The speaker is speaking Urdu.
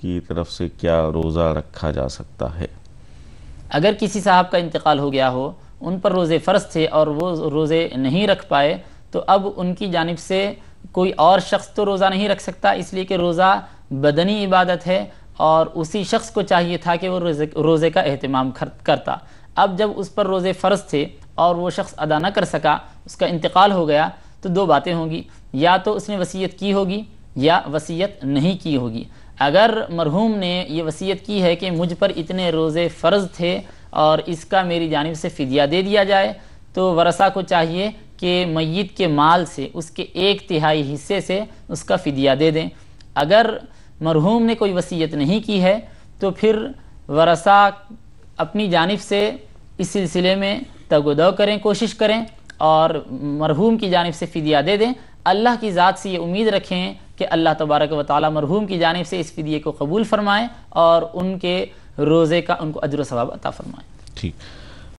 کی طرف سے کیا روزہ رکھا جا سکتا ہے؟ اگر کسی صاحب کا انتقال ہو گیا ہو، ان پر روزے فرض تھے اور وہ روزے نہیں رکھ پائے، تو اب ان کی جانب سے کوئی اور شخص تو روزہ نہیں رکھ سکتا، اس لیے کہ روزہ بدنی عبادت ہے اور اسی شخص کو چاہیے تھا کہ وہ روزے کا اہتمام کرتا۔ اب جب اس پر روزے فرض تھے اور وہ شخص ادا نہ کر سکا، اس کا انتقال ہو گیا، تو دو باتیں ہوں گی، یا تو اس نے وصیت کی ہوگی یا وصیت نہیں کی ہوگی۔ اگر مرحوم نے یہ وصیت کی ہے کہ مجھ پر اتنے روزے فرض تھے اور اس کا میری جانب سے فدیہ دے دیا جائے، تو ورثہ کو چاہیے کہ میت کے مال سے اس کے 1/3 حصے سے اس کا فدیہ دے دیں۔ اگر مرحوم نے کوئی وصیت نہیں کی ہے تو پھر ورثہ اپنی جانب سے اس سلسلے میں تگ و دو کریں، کوشش کریں اور مرحوم کی جانب سے فدیہ دے دیں۔ اللہ کی ذات سے یہ امید رکھیں کہ اللہ تبارک و تعالی مرحوم کی جانب سے اس فدیے کو قبول فرمائیں اور ان کے روزے کا ان کو اجر و ثواب عطا فرمائیں۔ ٹھیک۔